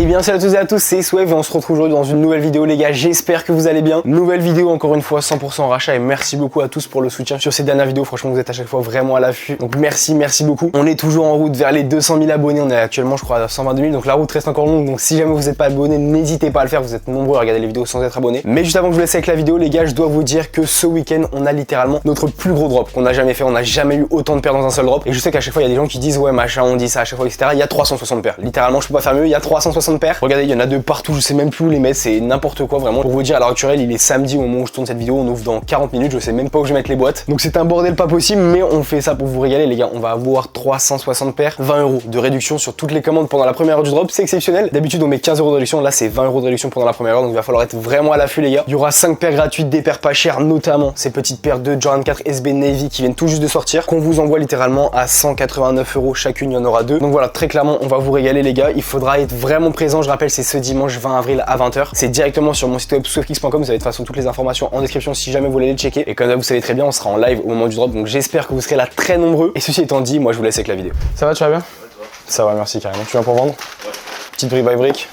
Et bien salut à tous et à tous, c'est Swave et on se retrouve aujourd'hui dans une nouvelle vidéo les gars, j'espère que vous allez bien. Nouvelle vidéo encore une fois 100% rachat et merci beaucoup à tous pour le soutien sur ces dernières vidéos, franchement vous êtes à chaque fois vraiment à l'affût. Donc merci beaucoup. On est toujours en route vers les 200 000 abonnés, on est actuellement je crois à 122 000 donc la route reste encore longue. Donc si jamais vous n'êtes pas abonné, n'hésitez pas à le faire, vous êtes nombreux à regarder les vidéos sans être abonné. Mais juste avant que je vous laisse avec la vidéo les gars, je dois vous dire que ce week-end on a littéralement notre plus gros drop qu'on a jamais fait, on n'a jamais eu autant de paires dans un seul drop. Et je sais qu'à chaque fois il y a des gens qui disent ouais machin on dit ça à chaque fois etc. Il y a 360 paires, littéralement je peux pas faire mieux, il y a 360 paires. Regardez, il y en a de partout, je sais même plus où les mettre, c'est n'importe quoi vraiment. Pour vous dire, à l'heure actuelle, il est samedi au moment où je tourne cette vidéo, on ouvre dans 40 minutes, je sais même pas où je vais mettre les boîtes. Donc c'est un bordel pas possible, mais on fait ça pour vous régaler les gars. On va avoir 360 paires, 20 € de réduction sur toutes les commandes pendant la première heure du drop, c'est exceptionnel. D'habitude on met 15 € de réduction, là c'est 20 € de réduction pendant la première heure, donc il va falloir être vraiment à l'affût les gars. Il y aura 5 paires gratuites, des paires pas chères, notamment ces petites paires de Jordan 4 SB Navy qui viennent tout juste de sortir, qu'on vous envoie littéralement à 189 € chacune, il y en aura 2. Donc voilà, très clairement on va vous régaler les gars, il faudra être vraiment présent, je rappelle c'est ce dimanche 20 avril à 20 h. C'est directement sur mon site web swavekicks.com, vous avez de toute façon toutes les informations en description si jamais vous voulez les checker. Et comme là vous savez très bien, on sera en live au moment du drop, donc j'espère que vous serez là très nombreux. Et ceci étant dit, moi je vous laisse avec la vidéo. Ça va, tu vas bien? Ouais, ça va, merci carrément. Tu viens pour vendre? Ouais. Petite brique by brique.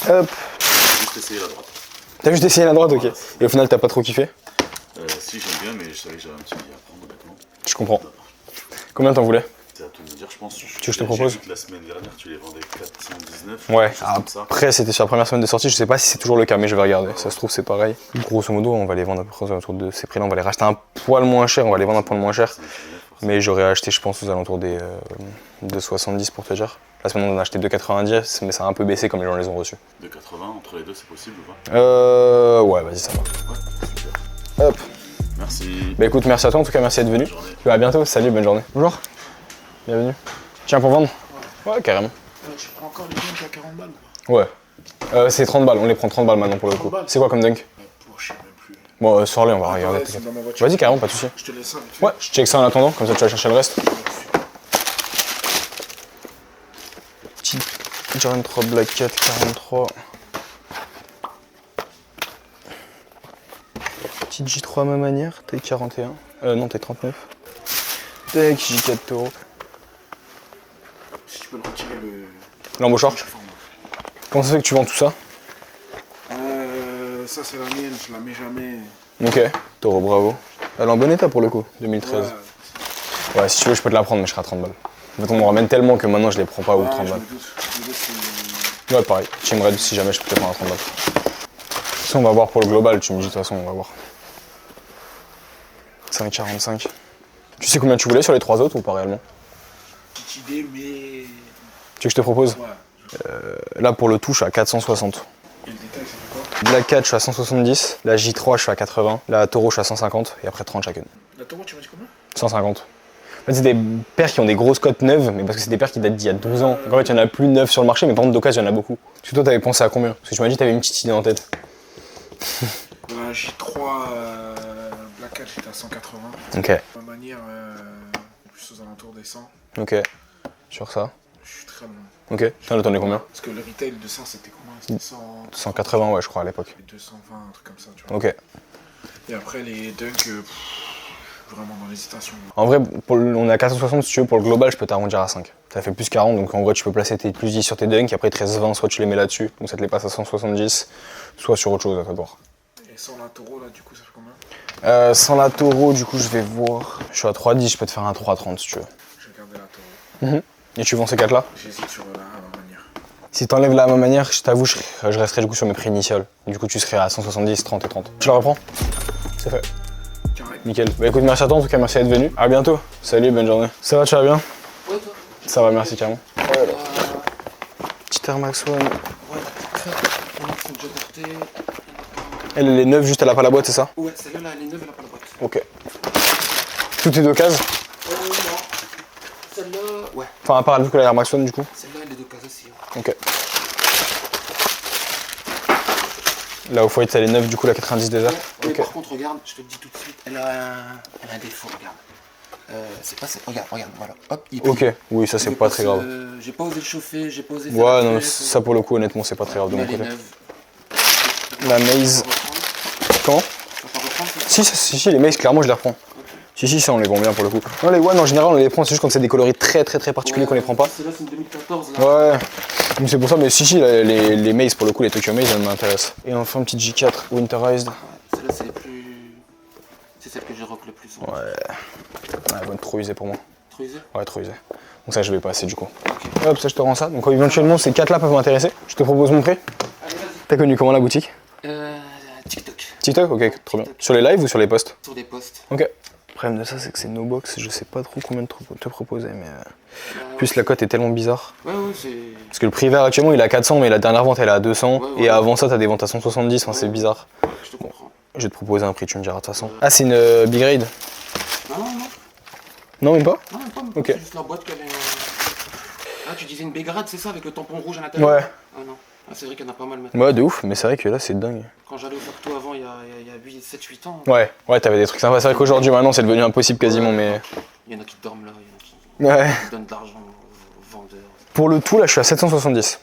Hop. J'ai juste essayé la droite. T'as juste essayé la droite, ok. Et au final t'as pas trop kiffé? Si j'aime bien, mais je savais que j'avais un petit billet à prendre honnêtement. Je comprends. Combien t'en voulais? C'est à tout me dire, je pense. Tu veux que je te propose? J'ai vu que la semaine dernière tu les vendais 419. Ouais, après c'était sur la première semaine de sortie, je sais pas si c'est toujours le cas, mais je vais regarder, ça se trouve c'est pareil. Grosso modo, on va les vendre à peu près aux alentours de ces prix-là, on va les racheter un poil moins cher, on va les vendre un poil moins cher. Mais j'aurais acheté, je pense, aux alentours des de 70 pour te dire. La semaine on en a acheté 2,90, mais ça a un peu baissé comme les gens les ont reçus. 2,80 entre les deux, c'est possible ou pas? Ouais, vas-y, ça va. Ouais, super. Hop. Merci. Bah écoute, merci à toi, en tout cas, merci d'être venu. Puis à bientôt, salut, bonne journée. Bonjour. Bienvenue. Tiens, pour vendre? Ouais, carrément. Tu prends encore les dunks à 40 balles? Ouais. C'est 30 balles, on les prend 30 balles maintenant pour le coup. C'est quoi comme dunk? Je sais même plus. Bon, sors-les, on va regarder. Vas-y, carrément, pas de soucis. Je te laisse ça. Ouais, je check ça en attendant, comme ça tu vas chercher le reste. Petit Jordan 3 Black Cat 43. Petite J3 à ma manière, t'es 41. Non, t'es 39. Tech J4 Taureau. Si tu peux le retirer le. L'embauchoir. Comment ça fait que tu vends tout ça? Ça c'est la mienne, je la mets jamais. Ok, Taureau, bravo. Elle est en bon état pour le coup, 2013. Ouais, si tu veux, je peux te la prendre, mais je serai à 30 balles. En fait, on me ramène tellement que maintenant je les prends pas ou 30 balles. Ouais, pareil. Team Red, si jamais je peux te les prendre à 30 balles. De toute façon, on va voir pour le global, tu me dis de toute façon, on va voir. 5,45. Tu sais combien tu voulais sur les 3 autres ou pas réellement? Petite idée, mais. Tu veux que je te propose? Ouais. Là, pour le tout, je suis à 460. Et le détail, ça fait quoi? Black 4, je suis à 170. La J3, je suis à 80. La Taureau, je suis à 150. Et après 30 chacune. La Taureau, tu m'as dit combien? 150. En fait, c'est des paires qui ont des grosses cotes neuves, mais parce que c'est des paires qui datent d'il y a 12 ans. Donc en fait, il y en a plus neuves sur le marché, mais par contre, d'occasion, il y en a beaucoup. Parce que toi, t'avais pensé à combien? Parce que tu m'as dit que t'avais une petite idée en tête. La J3 Black 4, j'étais à 180. Ok. De ma manière, plus aux alentours des 100. Ok. Sur ça. Je suis très loin. Ok. T'en attendais combien? Parce que le retail de ça, c'était combien? C'était 100. 180, ouais, je crois, à l'époque. 220, un truc comme ça, tu vois. Ok. Et après, les dunks, vraiment dans l'hésitation. En vrai, on est à 460 si tu veux, pour le global, je peux t'arrondir à 5. Ça fait plus 40, donc en vrai, tu peux placer tes plus 10 sur tes dunks, après 13-20, soit tu les mets là-dessus, donc ça te les passe à 170, soit sur autre chose, à toi de voir. Et sans la Taureau, là, du coup, ça fait combien? Sans la Taureau, du coup, je vais voir. Je suis à 3,10, je peux te faire un 3,30 si tu veux. Je vais garder la Taureau. Et tu vends ces 4 là? J'hésite sur la manière. Si t'enlèves là à ma manière, je t'avoue, je resterai du coup sur mes prix initiales. Du coup, tu serais à 170, 30 et 30. Je la reprends? C'est fait. Carré. Nickel. Bah écoute, merci à toi en tout cas, merci d'être venu. À bientôt. Salut, bonne journée. Ça va, tu vas bien? Ouais, toi? Ça va, merci carrément. Petite Air Max One. Ouais, la crème, il y en a qui sont déjà portées. Elle est neuve, juste elle a pas la boîte, c'est ça? Ouais, celle-là, là, elle est neuve, elle a pas la boîte. Ok. Tout est d'occasion? Non. Celle-là, ouais. Enfin, à part du coup la Air Max One du coup? Celle-là, elle est d'occasion aussi. Ok. La Off-White, elle est neuve du coup, la 90 déjà? Oui, Ok. par contre, regarde, je te le dis tout de suite, elle a un défaut, regarde. C'est pas ça. Regarde, voilà. Hop, il plie. Ok, oui, ça c'est pas très grave. J'ai pas osé le chauffer, j'ai pas osé faire Ouais, la non, pièce, ça pour le coup, honnêtement, c'est pas très grave de mais mon elle est côté. neuve. La Maze. Comment? Tu vas pas reprendre ça? Si, les Maze, clairement, je les reprends. Si, ça on les vend bien pour le coup. Non, les One en général on les prend, c'est juste quand c'est des coloris très particuliers qu'on les prend pas. Celle-là, c'est une 2014 là. Ouais, donc c'est pour ça, mais si, les Maze pour le coup, les Tokyo Maze, elles m'intéressent. Et enfin, une petite J4 Winterized. Celle-là, c'est les plus. C'est celle que je rock le plus souvent. Ouais, bonne, trop usée pour moi. Trop usée? Ouais, trop usée. Donc ça, je vais passer du coup. Okay. Hop, ça, je te rends ça. Donc éventuellement, ces 4 là peuvent m'intéresser. Je te propose mon prix. Allez, vas-y. T'as connu comment la boutique? TikTok. TikTok, ok, trop bien. Sur les lives ou sur les posts? Sur des posts. Ok. Le problème de ça, c'est que c'est no box, je sais pas trop combien de te proposer, mais. Plus la cote est tellement bizarre. Ouais, c'est. Parce que le prix vert actuellement il est à 400, mais la dernière vente elle est à 200. Ouais, et avant ça, t'as des ventes à 170, enfin, c'est bizarre. Je te comprends. Je vais te proposer un prix, tu me diras de toute façon. Ah, c'est une big grade? Non. Non, même pas? Non, même pas. Ok. C'est juste la boîte qu'elle est. Ah, tu disais une B-grade, c'est ça, avec le tampon rouge à l'intérieur? Ouais. Ah non. Ah, c'est vrai qu'il y en a pas mal maintenant. Ouais, de ouf, mais c'est vrai que là c'est dingue. Quand j'allais au Facto avant, il y a 7-8 ans. Ouais, t'avais des trucs sympas. C'est vrai qu'aujourd'hui, maintenant c'est devenu impossible quasiment, mais. Il y en a qui dorment là, il y en a qui donnent de l'argent aux vendeurs. Pour le tout, là je suis à 770.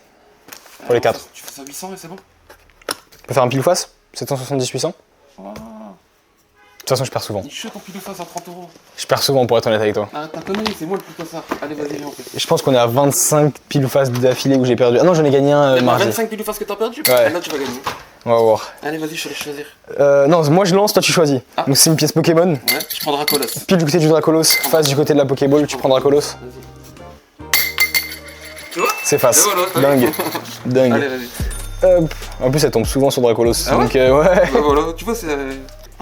Pour les 4. Tu fais ça 800 et c'est bon? On peut faire un pile ou face? 770-800? Ah. De toute façon, je perds souvent. Il chute en pile ou face à 30 €. Je perds souvent pour être honnête avec toi. Ah, t'as connu, c'est moi le plus ça. Allez, vas-y, viens, on fait. Et je pense qu'on est à 25 pile ou face d'affilée où j'ai perdu. Ah non, j'en ai gagné un mardi. 25 pile ou face que t'as perdu? Ouais. Là, tu vas gagner. On va voir. Allez, vas-y, je te laisse choisir. Non, moi je lance, toi tu choisis. Ah. Donc c'est une pièce Pokémon. Ouais, je prends Dracolos. Pile du côté du Dracolos, face du côté de la Pokéball, tu prends Dracolos. Vas-y. Tu vois? C'est face. Et voilà, Dingue. Dingue. Allez, vas-y. Hop. En plus, elle tombe souvent sur Dracolos. Ah ouais Donc ouais. Ouais, voilà, tu vois, c'est.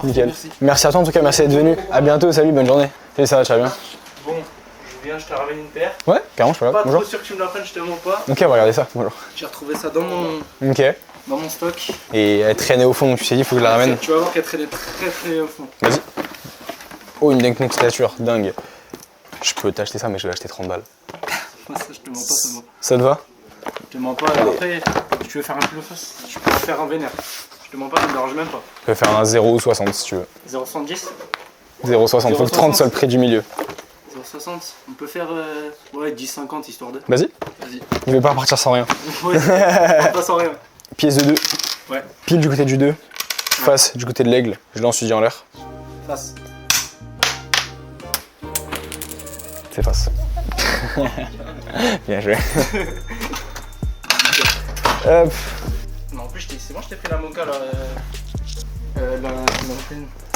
Nickel. Merci. Merci à toi en tout cas, merci d'être venu. À bientôt, salut, bonne journée. Salut, ça va, tu vas bien? Bon, je viens, je te ramène une paire. Ouais, carrément, je suis là. Pas Bonjour. trop sûr que tu me la prennes, je te mens pas. Ok, on va regarder ça. Bonjour. J'ai retrouvé ça dans Ok. mon stock. Et elle traînait au fond, donc tu t'es dit, faut que je la ramène. Tu vas voir qu'elle traînait très au fond. Vas-y. Oh, une Dunk Stature, dingue. Je peux t'acheter ça, mais je vais acheter 30 balles. Moi, ça, je te mens pas, c'est bon. Ça te va? Je te mens pas. Après, si tu veux faire un plus face, je peux faire un vénère. Je te mens pas, ça me dérange même pas. Je peux faire un 0,60 si tu veux. 0,70 0,60, faut que 30 soit le prix du milieu. 0,60 on peut faire ouais, 10,50 histoire de. Vas-y. Vas-y. Je vais pas repartir sans rien. Ouais, on passe sans rien. Pièce de 2. Ouais. Pile du côté du 2. Face du côté de l'aigle. Je lance, tu dis en l'air. Face. C'est face. Bien joué. Hop. Non, en plus, c'est moi, je t'ai pris la mocha là.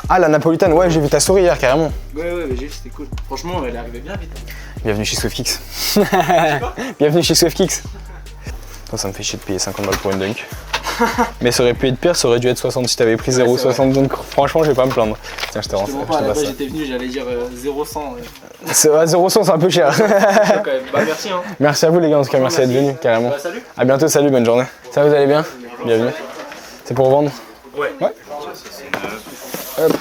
Ah, la napolitaine, ouais, j'ai vu ta souris hier carrément. Ouais, mais j'ai vu, c'était cool. Franchement, elle est arrivée bien vite. Bienvenue chez Swiftix. Bienvenue chez Swiftix. Ça me fait chier de payer 50 balles pour une dunk. Mais ça aurait pu être pire, ça aurait dû être 60 si t'avais pris 0,60, donc franchement je vais pas me plaindre. Tiens, je te rends ça. Je te mens pas, à la base j'étais venu, j'allais dire 0,100. C'est 0,100, c'est un peu cher. Quand même. Bah merci hein. Merci à vous les gars, en tout cas, merci d'être venus carrément. Bah, salut. A bientôt, salut, bonne journée. Ça vous allez bien? Bienvenue. C'est pour vendre? Ouais. Ouais. Ça, c'est neuf. Hop.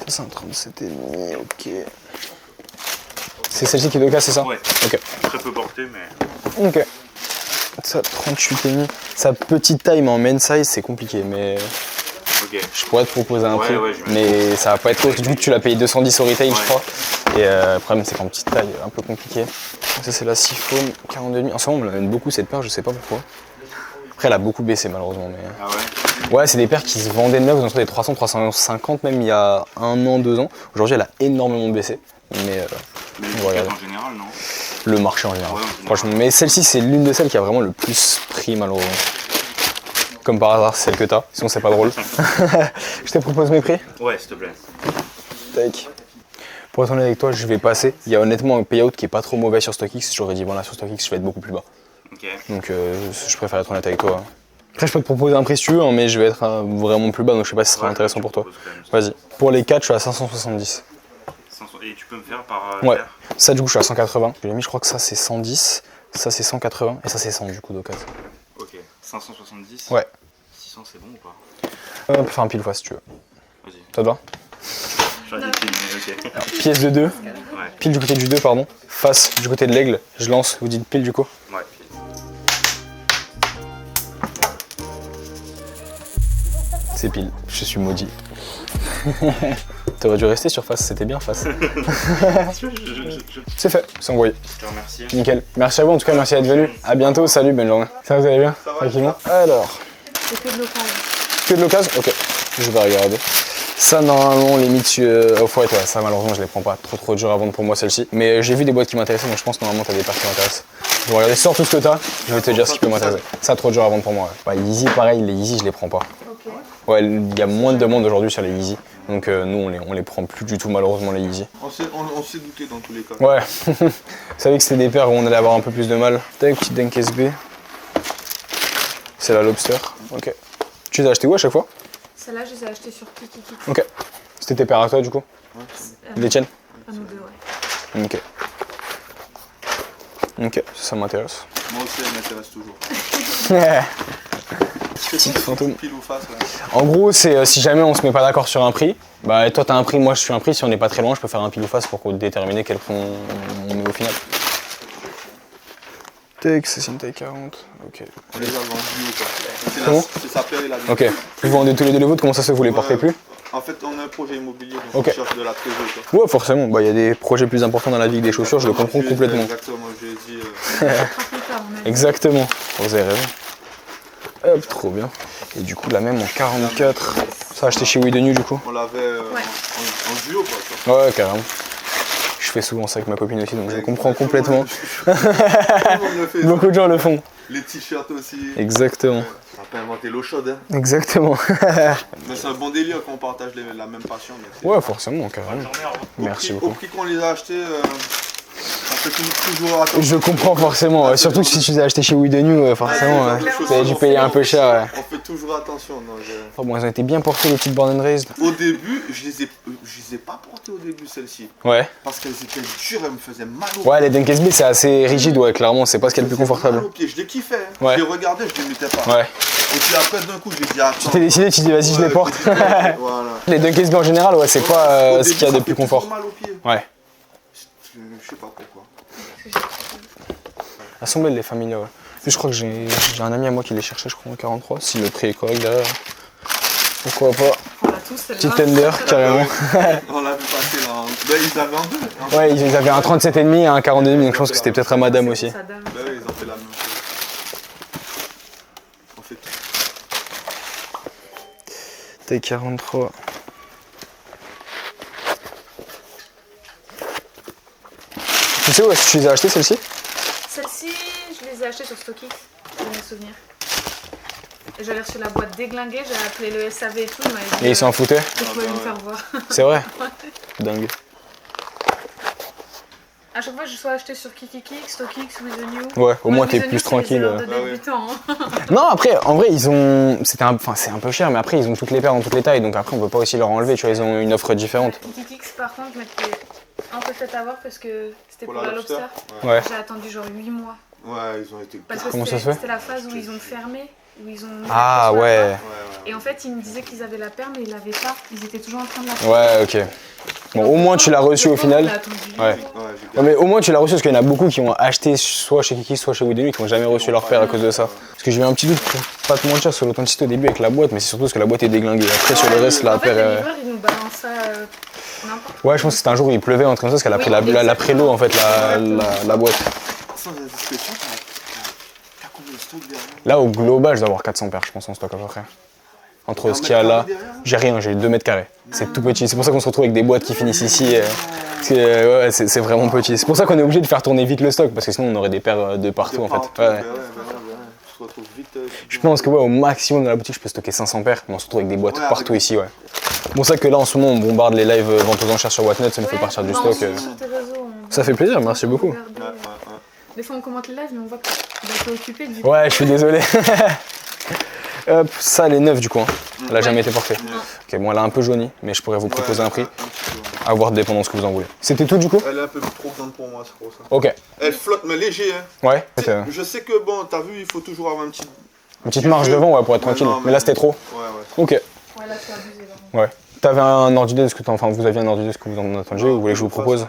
C'est un 37,5, ok. C'est celle-ci qui est d'occasion, c'est ça? Ouais. Ok. Très peu porté, mais. Ok. Ça, 38,5. Sa petite taille, mais en main size, c'est compliqué, mais Ok. je pourrais te proposer un Ouais, prix, ouais, j'imagine. mais ça va pas être haut. Du coup, tu l'as payé 210 au retail, je Ouais. crois. Et le problème, c'est qu'en petite taille, un peu compliqué. Ça, c'est la Seafoam 42,5. En ce moment, on me l'amène beaucoup cette paire, je sais pas pourquoi. Après, elle a beaucoup baissé, malheureusement. Mais... Ah ouais? Ouais, c'est des paires qui se vendaient neuves, dans des 300, 350 même il y a 1 an, 2 ans. Aujourd'hui, elle a énormément baissé. Mais Mais on les va regarder. en général, non? Le marché en général. Ouais, en général. Franchement, mais celle-ci, c'est l'une de celles qui a vraiment le plus pris, malheureusement. Comme par hasard, c'est celle que t'as, sinon c'est pas drôle. Je te propose mes prix. Ouais, s'il te plaît. Tac. Pour être honnête avec toi, je vais passer. Il y a honnêtement un payout qui est pas trop mauvais sur StockX. J'aurais dit, voilà, sur StockX, je vais être beaucoup plus bas. Ok. Donc je préfère être honnête avec toi. Après, je peux te proposer un prix si tu veux, hein, mais je vais être vraiment plus bas, donc je sais pas si ce sera Ouais, intéressant tu pour toi. proposes quand même Vas-y. Pour les 4, je suis à 570. 500. Et tu peux me faire par Ouais. paire? Ça, du coup, je suis à 180. Je l'ai mis, je crois que ça, c'est 110. Ça, c'est 180. Et ça, c'est 100 du coup d'occasion. Ok. 570? Ouais. 600, c'est bon ou pas? On peut faire un pile fois si tu veux. Vas-y. Ça te va? J'aurais dit pile, mais ok. Pièce de 2. Ouais. Pile du côté du 2, pardon. Face du côté de l'aigle. Je lance, vous dites pile du coup. Ouais, pile. C'est pile. Je suis maudit. T'aurais dû rester sur face, c'était bien face. C'est fait, c'est envoyé. Je te remercie. Nickel. Merci à vous en tout cas, merci d'être venu. À bientôt, salut, bonne journée. Ça vous allez bien? Tranquillement. Alors. C'est que de l'occasion. Que de l'occasion? Ok, je vais regarder. Ça normalement limite off-white, ouais, ça malheureusement je les prends pas. Trop dur à vendre pour moi celle-ci. Mais j'ai vu des boîtes qui m'intéressaient donc je pense que normalement t'as des paires qui m'intéressent. Je vais regarder, sors tout ce que t'as, je vais te dire ce qui peut m'intéresser. Ça trop dur à vendre pour moi. Ouais. Yeezy pareil, les Yeezy je les prends pas. Ok. Ouais, il y a moins de demandes aujourd'hui sur les Yeezy. Donc nous on les prend plus du tout malheureusement les Yeezy. On s'est douté dans tous les cas. Ouais, vous savez que c'était des paires où on allait avoir un peu plus de mal. Tac, petite Dunk SB. C'est la Lobster, ok. Tu les as achetés où à chaque fois? Celle-là, je les ai achetées sur Kikiki. Ok. C'était tes paires à toi du coup? Les tiennes? À nous deux, ouais. Ok. Ok, ça m'intéresse. Moi aussi, elle m'intéresse toujours. Petite fantôme. Pile ou face, là. En gros, c'est si jamais on se met pas d'accord sur un prix, bah toi t'as un prix, moi je suis un prix, si on n'est pas très loin, je peux faire un pile ou face pour déterminer quel prix on met au final. Tac, c'est une taille 40, ok. On les a vendus, quoi. Comment? C'est sa paire et la vie. Ok. Vous vendez tous les deux les vôtres, comment ça se fait, vous les portez plus? En fait, on a un projet immobilier, donc Ok. on cherche de la trésor, quoi. Ouais, forcément, bah il y a des projets plus importants dans la vie que des chaussures, je le comprends lui ai dit complètement. Exactement, je lui ai dit. Exactement, vous avez raison. Hop, trop bien. Et du coup, la même en 44. Ça acheté chez We The New du coup? On l'avait en duo, quoi. Ouais, carrément. Je fais souvent ça avec ma copine aussi, donc je comprends complètement. Tout le monde le fait. Beaucoup de gens le font. Les t-shirts aussi. Exactement. On n'a pas inventé l'eau chaude, hein. Exactement. Mais c'est un bon délire quand on partage la même passion. mais c'est- Ouais, forcément, carrément. Merci Au beaucoup. prix qu'on les a achetés, on fait toujours attention. Je comprends forcément, ouais. Surtout que si tu les as achetés chez We The New, forcément, Ouais, ouais. clairement. Vous avez dû payer un peu cher, ouais. On fait toujours attention. Donc, Oh, bon, elles ont été bien portées les petites Born and Raised. Au début, je les ai pas portées au début, celles-ci. Ouais. Parce qu'elles étaient dures, elles me faisaient mal au Ouais, les Dunk SB c'est assez rigide, ouais, clairement, c'est pas ce qu'il y a le plus Mal confortable. aux pieds. Je les kiffais. Hein. Ouais. Je les regardais, je les mettais pas. Ouais. Et puis après, d'un coup, j'ai dit attends. T'es décidé, tu dis vas-y, je les porte. Voilà. Les Dunk SB en général, ouais, c'est Au pas ce début, qu'il y a de ça plus fait toujours confort. mal aux pieds. Ouais. Je sais pas pourquoi. Elles sont belles les familles, ouais. Puis je crois que j'ai un ami à moi qui les cherchait, je crois, en 43, si le prix est correct derrière. Pourquoi pas. On l'a tous, celle-là. Petite Tender, carrément. On l'a vu passer là. Ben, ils avaient en deux. Ouais, ils avaient un 37,5 et un 42,5, donc je pense que c'était peut-être à madame aussi. Sa dame. Ben oui, ils ont fait la même chose. On fait tout. Taille 43. Tu sais où est-ce que tu les as achetées celles-ci? Celle-ci, je les ai achetées sur StockX, de mes souvenirs. Et j'avais reçu la boîte déglinguée, j'ai appelé le SAV et tout, il m'avait dit Et ils s'en foutaient? que je pouvais me faire voir. C'est vrai? Dingue. À chaque fois, je sois acheté sur Kikiki, StockX, We The New. Ouais, au moins We t'es The New, plus c'est tranquille. les erreurs de Ah ouais. débutants, hein. Non, après, en vrai, ils ont. Enfin, c'est un peu cher, mais après, ils ont toutes les paires dans toutes les tailles, donc après, on peut pas aussi leur enlever, tu vois, ils ont une offre différente. Kikiki, par contre, je m'étais un peu fait avoir parce que c'était pour la Lobster. Ouais. J'ai attendu genre 8 mois. Ouais, ils ont été. Parce que Comment ça se fait? c'était la phase où ils ont fermé, où ils ont mis la Ah, clé sur la ouais. porte. Et en fait, ils me disaient qu'ils avaient la paire, mais ils l'avaient pas. Ils étaient toujours en train de la faire. Ouais, ok. Bon, au moins, tu l'as reçu au final. Ouais. Ouais, j'ai Ouais, mais au moins, tu l'as reçu parce qu'il y en a beaucoup qui ont acheté soit chez Kiki, soit chez We The New, qui n'ont jamais reçu leur paire à cause de ça. Parce que j'ai eu un petit doute, pour pas te mentir, sur l'authenticité au début avec la boîte, mais c'est surtout parce que la boîte est déglinguée. Après, sur le reste, la En fait, paire. les livreurs, ils nous balancent ça n'importe quoi. Ouais, je pense que c'était un jour où il pleuvait, un truc comme ça, parce qu'elle a pris la prélo, en fait, la boîte. Sans indiscrétion, t'as combien de stocks derrière? Là, au global, je dois avoir 400 paires, je pense, en stock à peu près. Entre ce qu'il y a là, j'ai rien, j'ai 2 mètres carrés. C'est tout petit. C'est pour ça qu'on se retrouve avec des boîtes qui finissent ici. Parce que, ouais, c'est vraiment petit. C'est pour ça qu'on est obligé de faire tourner vite le stock, parce que sinon on aurait des paires de partout en fait. Ouais. Je te retrouve vite. Je pense que ouais, au maximum dans la boutique, je peux stocker 500 paires, mais on se retrouve avec des boîtes Ouais, partout avec- ici. Ouais. Bon, ça que là en ce moment, on bombarde les lives vente aux enchères sur Whatnot, ça nous fait partir du Bah, stock. on suit sur tes réseaux, Ça fait plaisir, merci beaucoup. regarde, Des fois, on commente les lives, mais on voit que t'es occupé du Ouais, je suis désolé. Hop, ça elle est neuve du coup. Hein. Elle a jamais été portée. Ok, bon, elle a un peu jauni, mais je pourrais vous proposer un prix. À voir dépendant de ce que vous en voulez. C'était tout du coup? Elle est un peu trop grande pour moi, c'est pour ça. Ok. Elle flotte, mais léger. Hein. Ouais. Je sais que bon, t'as vu, il faut toujours avoir un petit. Une petite marge devant, ouais, pour être Ouais, tranquille. non, mais là c'était trop. Ouais, ouais. Ok. Ouais, là, tu as abusé. Vraiment. Ouais. T'avais un ordre d'idée de ce que enfin, vous aviez un ordre d'idée de ce que vous en attendiez ou vous voulez que je vous propose?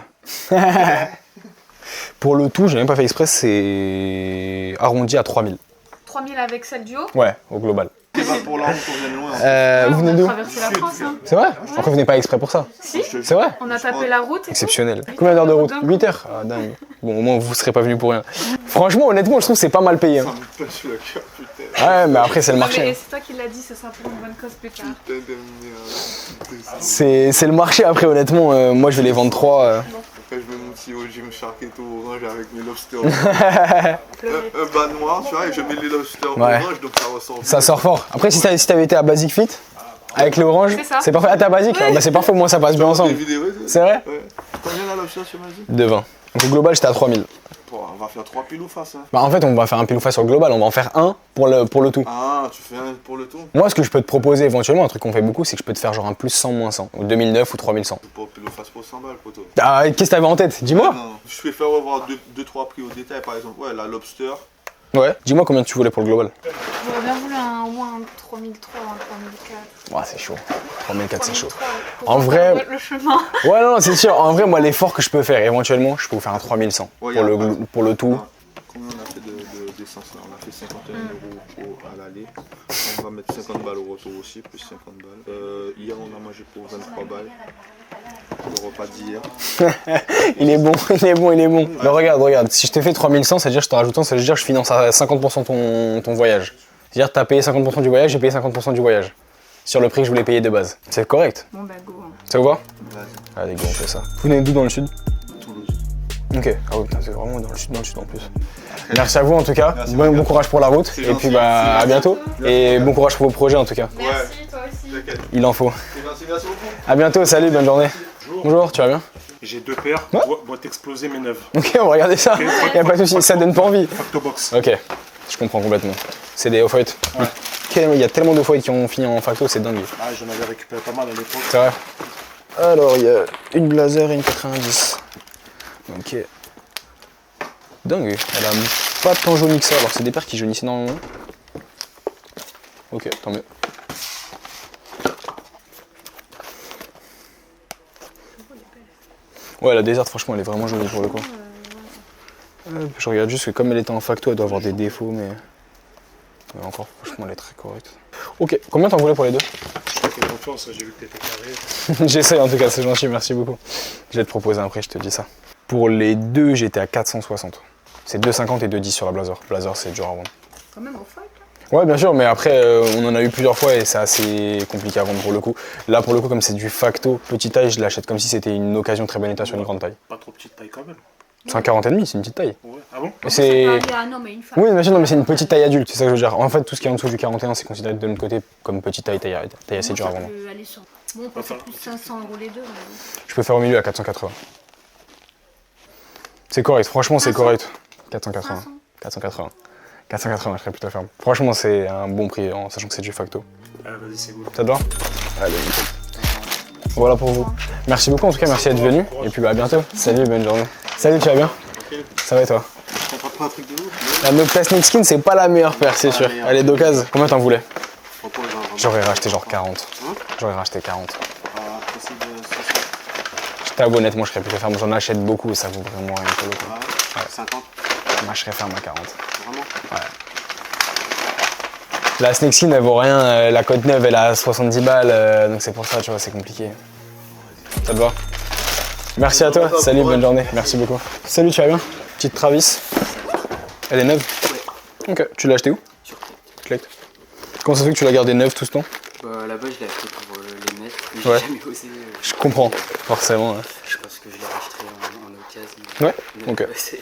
Pour le tout, j'ai même pas fait exprès, c'est arrondi à 3000. 3000 avec celle du haut. Ouais, au global. C'est pas pour la route, on vient de loin. Vous venez On a d'où? traversé la France. Hein. C'est vrai? Après, vous venez pas exprès pour ça. Si, C'est vrai? on a tapé la route et tout. Exceptionnel. Combien d'heures de route? 8 heures. Ah, dingue. Bon, au moins, vous serez pas venu pour rien. Franchement, honnêtement, je trouve que c'est pas mal payé. Ça Hein. me pêche le cœur, putain. Ouais, mais après, c'est le Ah, marché. mais Hein. c'est toi qui l'as dit, ce sera pour une bonne cause plus tard. Putain de merde. C'est le marché. Après, honnêtement, moi, je vais les vendre 3. Après, je mets mon petit au Gym Shark et tout orange avec mes lobsters. un bas noir, tu vois, et je mets les lobsters Ouais. orange, donc ça ressort. Ça sort fort. Après, si t'avais été à Basic Fit, avec le orange, C'est ça. c'est parfait. Ah, t'es à Basic? Ouais. Bah, c'est parfait, au moins, ça passe bien Des ensemble. vidéos, C'est vrai? Ouais. Combien la lobster, tu m'as dit? De 20. Donc, au global, j'étais à 3000. Bon, on va faire 3 piles ou face, hein. Bah, en fait, on va faire un pile ou face sur le global. On va en faire un pour le tout. Ah, tu fais un pour le tout? Moi, ce que je peux te proposer éventuellement, un truc qu'on fait beaucoup, c'est que je peux te faire genre un plus 100, moins 100. Ou 2009 ou 3100. Pour pile ou face pour 100 balles, poteau. Ah, qu'est-ce que t'avais en tête? Dis-moi. Non, je préfère revoir 2-3 prix au détail, par exemple. Ouais, la lobster. Ouais. Dis-moi combien tu voulais pour le global. J'aurais bien voulu au moins un 3003, un 3004. Ouais, c'est chaud. 3400, c'est chaud. 3003 pour En vrai- faire le chemin. Ouais, non, c'est sûr. En vrai, moi, l'effort que je peux faire, éventuellement, je peux vous faire un 3100 Ouais, pour le tout. Combien on a fait d'essence là? On a fait 51 € à l'aller. On va mettre 50 balles au retour aussi, plus 50 balles. Hier, on a mangé pour 23 balles. Le repas d'hier. Il est bon, il est bon, il est bon. Mais regarde. Si je te fais 3100, ça veut dire que je te rajoute un, ça veut dire que je finance à 50% ton voyage. C'est-à-dire que t'as payé 50% du voyage, j'ai payé 50% du voyage. Sur le prix que je voulais payer de base. C'est correct. Bon, bah, go. Hein. Ça vous va? Vas-y, Allez, go, on fait ça. Vous venez d'où dans le sud? Toulouse. Ok. Ah oui, putain, c'est vraiment dans le sud en plus. Merci à vous en tout cas. Bon courage pour la route. C'est Et gentil. puis bah à bientôt. Et bon courage pour vos projets en tout cas. Merci, toi aussi. T'inquiète. Il en faut. Merci beaucoup. À bientôt, salut, bonne journée. Bonjour, tu vas bien? J'ai 2 paires, Ouais. vont exploser mes neuves. Ok, on va regarder ça. Y'a pas de soucis, ça donne pas envie. Factobox. Ok, je comprends complètement. C'est des off-white. Ouais. Il y a tellement d'off-white qui ont fini en facto, c'est dingue. Ah, j'en avais récupéré pas mal à l'époque. C'est vrai. Alors, il y a une blazer et une 90. Ok. Dingue, elle a pas tant jauni que ça, alors c'est des paires qui jaunissent énormément. Ok, tant mieux. Ouais, la déserte, franchement, elle est vraiment jolie pour le coup. Je regarde juste que comme elle était en facto, elle doit avoir des défauts, mais encore, franchement, elle est très correcte. Ok, combien t'en voulais pour les deux? Je te fais confiance, j'ai vu que t'étais carré. J'essaie en tout cas, c'est gentil, merci beaucoup. Je vais te proposer un prix, je te dis ça. Pour les deux, j'étais à 460. C'est 2,50 et 2,10 sur la Blazer. Blazer, c'est dur à vendre. Quand même, au fight. Ouais, bien sûr, mais après, on en a eu plusieurs fois et c'est assez compliqué à vendre pour le coup. Là, pour le coup, comme c'est du facto, petite taille, je l'achète comme si c'était une occasion très bon état sur une grande taille. Pas trop petite taille quand même. C'est un 40,5, c'est une petite taille. Ouais. Ah bon? C'est... Ah non, mais une femme. Oui, bien sûr, non, mais c'est une petite taille adulte, c'est ça que je veux dire. En fait, tout ce qui est en dessous du 41, c'est considéré de notre côté comme petite taille, taille assez dure à vendre. Aller sur. Bon, on peut faire plus 500 € les deux. Mais... Je peux faire au milieu à 480. C'est correct, franchement, c'est 500. correct. 480. 500. 480. 480, je serais plutôt ferme. Franchement, c'est un bon prix, en sachant que c'est du facto. Ah, vas-y, c'est good. Ça te va? Allez, nickel. Voilà pour vous. Merci beaucoup, en tout cas, merci d'être venu. Et puis bah, à bientôt. Salut, bonne journée. Salut, tu vas bien? Ça va et toi? Je comprends pas un truc de ouf. La Nocta Sneak Skin, c'est pas la meilleure paire, c'est sûr. Elle est d'occasion. Combien t'en voulais? J'aurais racheté genre 40. J'aurais racheté 40. Je t'avoue, honnêtement, je serais plutôt ferme. J'en achète beaucoup et ça vaut vraiment rien pour le coup. 50. Moi, je serais ferme à 40. Vraiment? La Sneak Skin, elle vaut rien. La Côte Neuve, elle a 70 balles. Donc c'est pour ça, tu vois, c'est compliqué. Ça te va? Merci à toi. Salut, bonne journée. Merci beaucoup. Salut, tu vas bien? Petite Travis. Elle est neuve? Ok. Tu l'as acheté où? Sur Clé. Comment ça se fait que tu l'as gardée neuve tout ce temps? Là-bas, je l'ai acheté pour les mettre, mais Ouais. j'ai jamais osé. Je comprends, forcément. Ouais. Je pense que je l'ai racheté en occasion. Ouais, Mais ok. c'est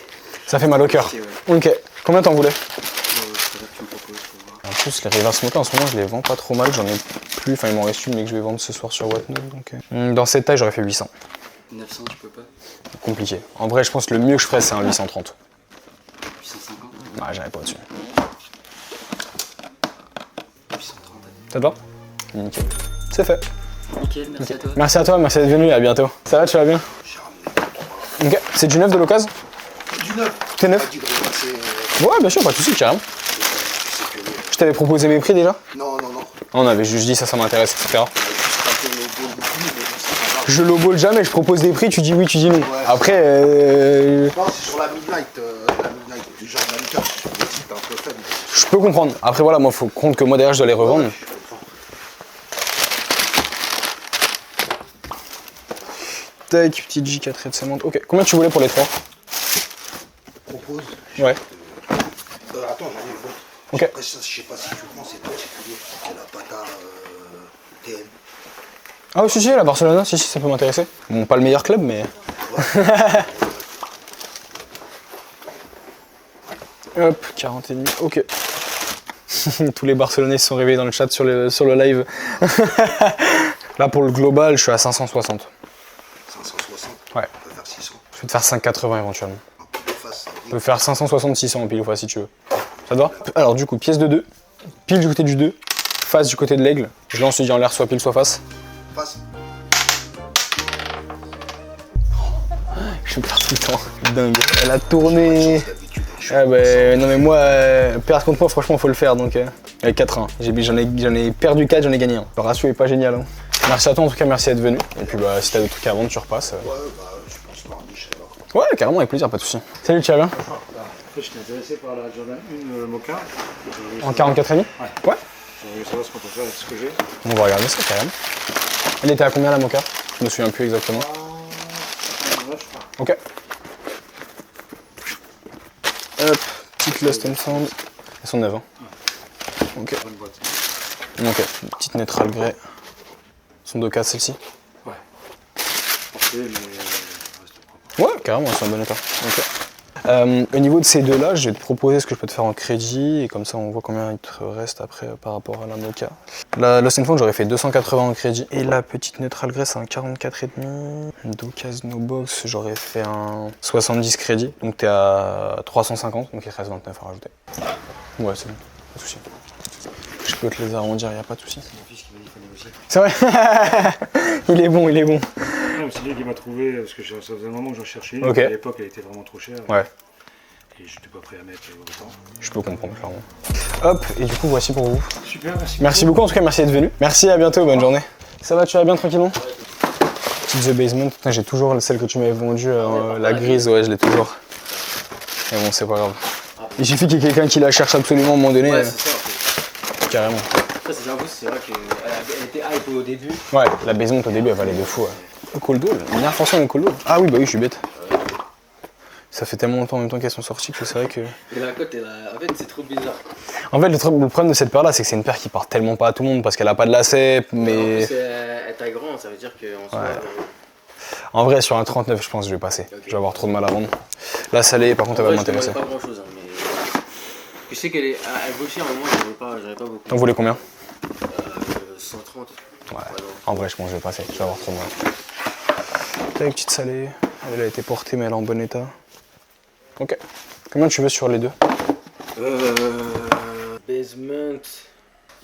Ça fait mal au cœur. ouais. Ok. Combien t'en voulais? Faudrait que tu me proposes pour voir. En plus, les reverse moto en ce moment, je les vends pas trop mal. J'en ai plus. Enfin, il m'en reste une, mais que je vais vendre ce soir sur Whatnot. Donc, dans cette taille, j'aurais fait 800. 900, tu peux pas? Compliqué. En vrai, je pense que le mieux que je ferais, c'est un 830. 850? Ouais, j'arrive pas au-dessus. 830. Ça te va? Nickel. C'est fait. Nickel, merci à toi. Merci à toi, merci d'être venu. À bientôt. Ça va, tu vas bien? Ok. C'est du neuf de l'occasion? Du neuf. T'es neuf? Du gros, c'est. Ouais, bien sûr, pas de soucis, carrément. Je t'avais proposé mes prix déjà? Non, non, non. On avait juste dit ça m'intéresse, etc. C'est un peu le beau du prix, mais bon, c'est pas grave. Je lowball jamais, je propose des prix, tu dis oui, tu dis non. Ouais. Après, Non, c'est sur la midnight. La midnight. Du genre d'Anita, le titre un peu faible. Je peux comprendre. Après voilà, moi faut compte que moi derrière je dois les revendre. Je comprends. Tac, petite J4 de cement. Ok, combien tu voulais pour les 3? Propose. Ouais. Attends, j'en ai une autre. Ok. Après ça, je sais pas si tu prends, c'est particulier. C'est la pata TM. Ah oui, si, la Barcelone, si, ça peut m'intéresser. Bon, pas le meilleur club, mais... Hop, 40 et demi, ok. Tous les Barcelonais se sont réveillés dans le chat sur le live. Là, pour le global, je suis à 560. 560. Ouais. On peut faire 600. Je vais te faire 580 éventuellement. En pile ou face, ça Je peux faire 560-600 en pile ou face si tu veux. Ça te va? Alors du coup, pièce de 2, pile du côté du 2, face du côté de l'aigle. Je lance, tu dis en l'air, soit pile, soit face. Face. Je perds tout le temps. Dingue. Elle a tourné. D'habitude, je suis Ah bah non mais moi, perdre contre moi franchement faut le faire donc avec 4-1. J'en ai perdu 4, j'en ai gagné 1. Le ratio est pas génial. Hein. Merci à toi en tout cas, merci d'être venu. Et puis bah si t'as d'autres trucs à vendre tu repasses. Ouais, bah je pense mardi, je serai là. Ouais carrément avec plaisir, pas de soucis. Salut, tu vas bien? En fait, j'étais intéressé par la Jordan 1 Mocha. En 44,5? Ouais. J'aimerais savoir ce qu'on peut faire avec ce que j'ai. On va regarder ça carrément. Elle était à combien la Mocha? Je me souviens plus exactement. Ok. Hop, petite Lost and Found. Elles sont neuves. Hein. Ok. Bonne boîte. Ok, petite Neutral Grey. Elles sont 2K celle-ci? Ouais. Parfait, mais reste propre. Ouais, carrément, c'est en bon état. Ok. Au niveau de ces deux-là, je vais te proposer ce que je peux te faire en crédit et comme ça on voit combien il te reste après par rapport à la Mocha. La Lost and Found, j'aurais fait 280 en crédit et la petite Neutral Grey, c'est un 44,5. Docas No Box, j'aurais fait un 70 crédit, donc t'es à 350, donc il te reste 29 à rajouter. Ouais, c'est bon, pas de soucis. Je peux te les arrondir, y a pas de soucis. C'est mon fils qui m'a dit qu'il fallait aussi. C'est vrai. Il est bon, il est bon. Non, mais c'est lui qui m'a trouvé, parce que ça faisait un moment que j'en cherchais une. Ok. À l'époque, elle était vraiment trop chère. Ouais. Et j'étais pas prêt à mettre autant. Je peux comprendre, clairement. Hop, et du coup, voici pour vous. Super, merci. Merci beaucoup, en tout cas, merci d'être venu. Merci, à bientôt, bonne journée. Ça va, tu vas bien tranquillement? Petite The Basement, putain, j'ai toujours celle que tu m'avais vendue, la grise, ouais, je l'ai toujours. Mais bon, c'est pas grave. Il suffit qu'il y ait quelqu'un qui la cherche absolument à un moment donné. Ouais, c'est ça en fait. Carrément. Ça, c'est j'avoue, c'est vrai qu'elle était hype au début. Ouais, la Basement au début, elle valait de fou. Ouais. Le cold wall, une dernière forcément le cold wall. Ah oui, bah oui, je suis bête. Ça fait tellement longtemps en même temps qu'elles sont sorties que c'est vrai que. Et la cote, en fait, c'est trop bizarre. En fait, le problème de cette paire là, c'est que c'est une paire qui part tellement pas à tout le monde parce qu'elle a pas de lacet, mais. En plus, elle est taille grand, ça veut dire qu'en soi. En vrai, sur un 39, je pense que je vais passer. Ok. Je vais avoir trop de mal à vendre. La salée, par contre, elle va m'intéresser. pas grand chose, hein, mais. Je sais qu'elle vaut cher, mais moi, j'aurais pas beaucoup. Vous voulez combien? 130. Ouais. En vrai, je pense que je vais passer. Je vais avoir trop de mal. Tac, petite salée. Elle a été portée, mais elle est en bon état. Ok. Combien tu veux sur les deux? Basement,